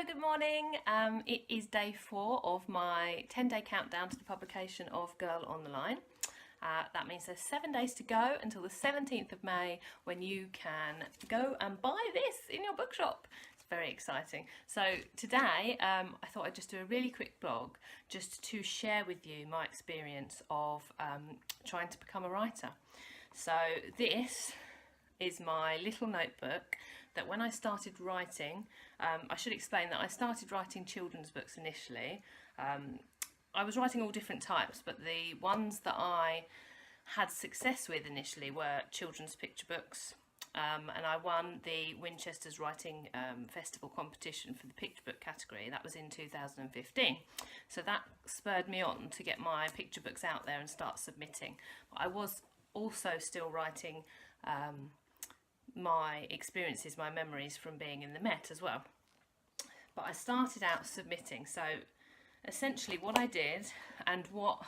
Good morning. It is day 4 of my 10-day countdown to the publication of Girl on the Line. That means there's 7 days to go until the 17th of May when you can go and buy this in your bookshop. It's very exciting. So today I thought I'd just do a really quick blog just to share with you my experience of trying to become a writer. So this is my little notebook that when I started writing, I should explain that I started writing children's books initially. I was writing all different types, but the ones that I had success with initially were children's picture books, and I won the Winchester's Writing Festival competition for the picture book category. That was in 2015, so that spurred me on to get my picture books out there and start submitting. But I was also still writing my experiences, my memories from being in the Met as well. But I started out submitting, so essentially what I did, and what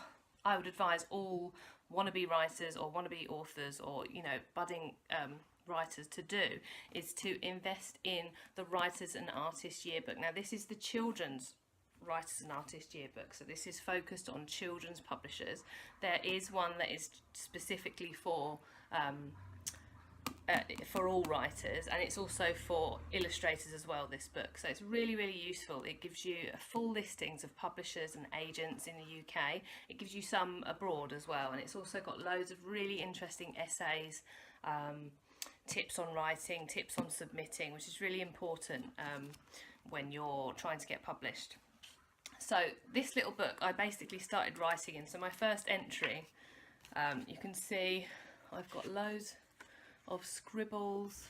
I would advise all wannabe writers or wannabe authors or budding writers to do, is to invest in the Writers and Artists Yearbook. Now this is the children's Writers and Artists Yearbook, so this is focused on children's publishers. There is one that is specifically for all writers, and it's also for illustrators as well, this book. So it's really, really useful. It gives you full listings of publishers and agents in the UK. It gives you some abroad as well, and it's also got loads of really interesting essays, tips on writing, tips on submitting, which is really important when you're trying to get published. So this little book I basically started writing in. So my first entry, you can see I've got loads of scribbles,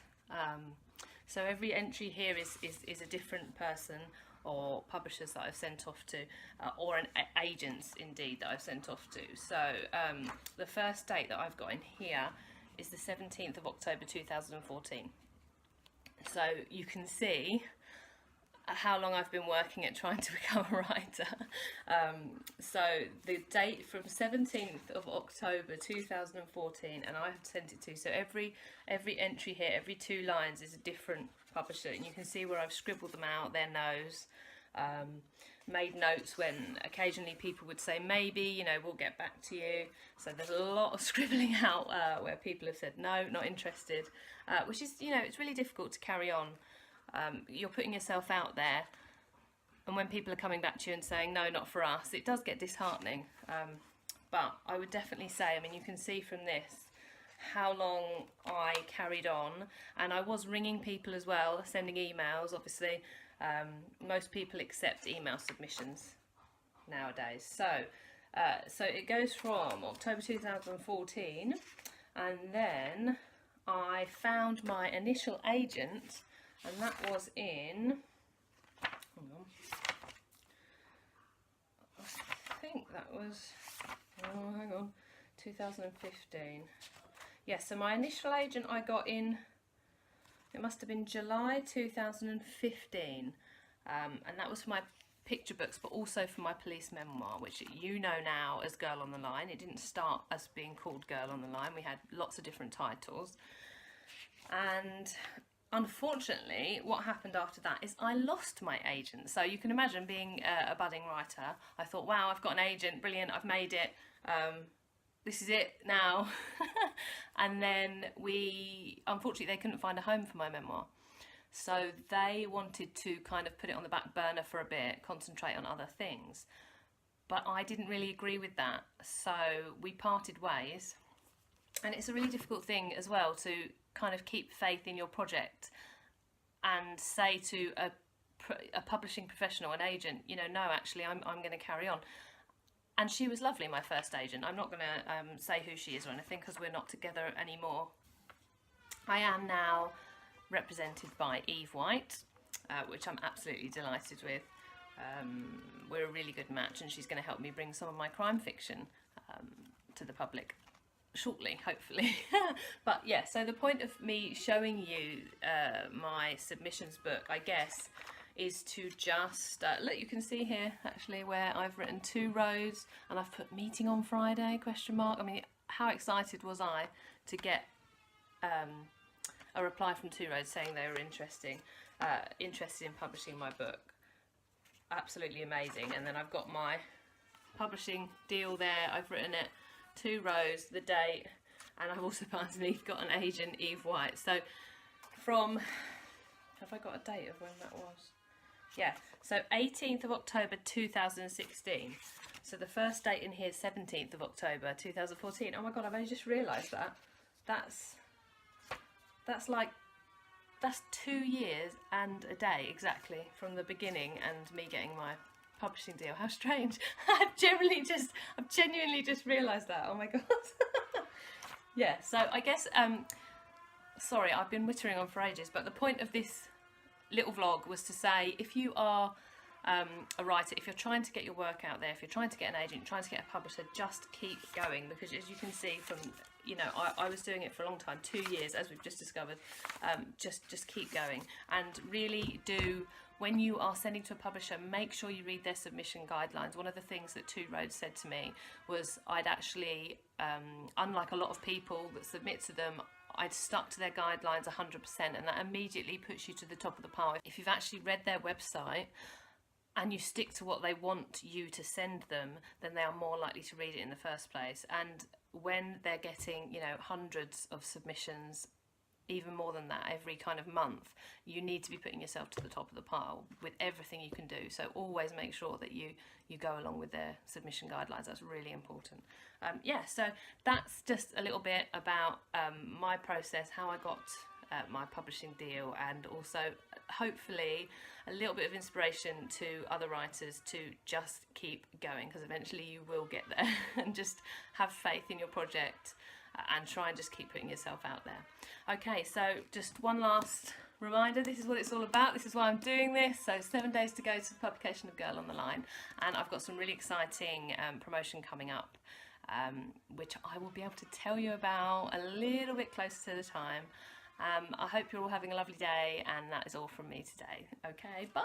so every entry here is a different person or publishers that I've sent off to, or agents indeed that I've sent off to. So the first date that I've got in here is the 17th of October 2014. So you can see how long I've been working at trying to become a writer. So the date from 17th of October 2014, and I have sent it to, so every entry here, every 2 lines is a different publisher, and you can see where I've scribbled them out, their nose, made notes when occasionally people would say maybe, we'll get back to you. So there's a lot of scribbling out where people have said no, not interested, which is, it's really difficult to carry on. You're putting yourself out there, and when people are coming back to you and saying no, not for us, it does get disheartening. But I would definitely say, you can see from this how long I carried on, and I was ringing people as well, sending emails. Obviously most people accept email submissions nowadays, so it goes from October 2014, and then I found my initial agent, and that was in, I think that was, 2015. Yes, so my initial agent I got in, it must have been July 2015, and that was for my picture books, but also for my police memoir, which you know now as Girl on the Line. It didn't start as being called Girl on the Line. We had lots of different titles, and unfortunately what happened after that is I lost my agent. So you can imagine, being a budding writer, I thought, wow, I've got an agent, brilliant, I've made it, this is it now. And then unfortunately they couldn't find a home for my memoir, so they wanted to kind of put it on the back burner for a bit, concentrate on other things, but I didn't really agree with that, so we parted ways. And it's a really difficult thing as well to kind of keep faith in your project and say to a publishing professional, an agent, no, actually I'm going to carry on. And she was lovely, my first agent. I'm not going to say who she is or anything, because we're not together anymore. I am now represented by Eve White, which I'm absolutely delighted with. We're a really good match, and she's going to help me bring some of my crime fiction to the public shortly, hopefully. But yeah, so the point of me showing you my submissions book, I guess, is to just look. You can see here actually where I've written 2 rows, and I've put meeting on Friday ? How excited was I to get a reply from 2 rows saying they were interested in publishing my book. absolutely amazing. And then I've got my publishing deal there. I've written it 2 rows, the date, and I've also put underneath got an agent, Eve White. So from, have I got a date of when that was? Yeah, so 18th of October 2016. So the first date in here is 17th of October 2014. Oh my god, I've only just realised that. That's 2 years and a day exactly from the beginning and me getting my publishing deal. How strange. I've genuinely just realised that. Oh my god. Yeah, so I guess, sorry, I've been wittering on for ages, but the point of this little vlog was to say, if you are a writer, if you're trying to get your work out there, if you're trying to get an agent, trying to get a publisher, just keep going, because as you can see from, you know, I was doing it for a long time, 2 years, as we've just discovered. Just keep going, and really do, when you are sending to a publisher, make sure you read their submission guidelines. One of the things that Two Roads said to me was I'd actually, unlike a lot of people that submit to them, I'd stuck to their guidelines 100%, and that immediately puts you to the top of the pile. If you've actually read their website and you stick to what they want you to send them, then they are more likely to read it in the first place. And when they're getting, you know, hundreds of submissions, even more than that, every kind of month, you need to be putting yourself to the top of the pile with everything you can do. So always make sure that you go along with their submission guidelines. That's really important. Yeah, so that's just a little bit about my process, how I got my publishing deal, and also hopefully a little bit of inspiration to other writers to just keep going, because eventually you will get there. And just have faith in your project and try and just keep putting yourself out there. Okay, so just one last reminder, this is what it's all about, this is why I'm doing this. So 7 days to go to the publication of Girl on the Line, and I've got some really exciting promotion coming up, which I will be able to tell you about a little bit closer to the time. I hope you're all having a lovely day, and that is all from me today. Okay, bye!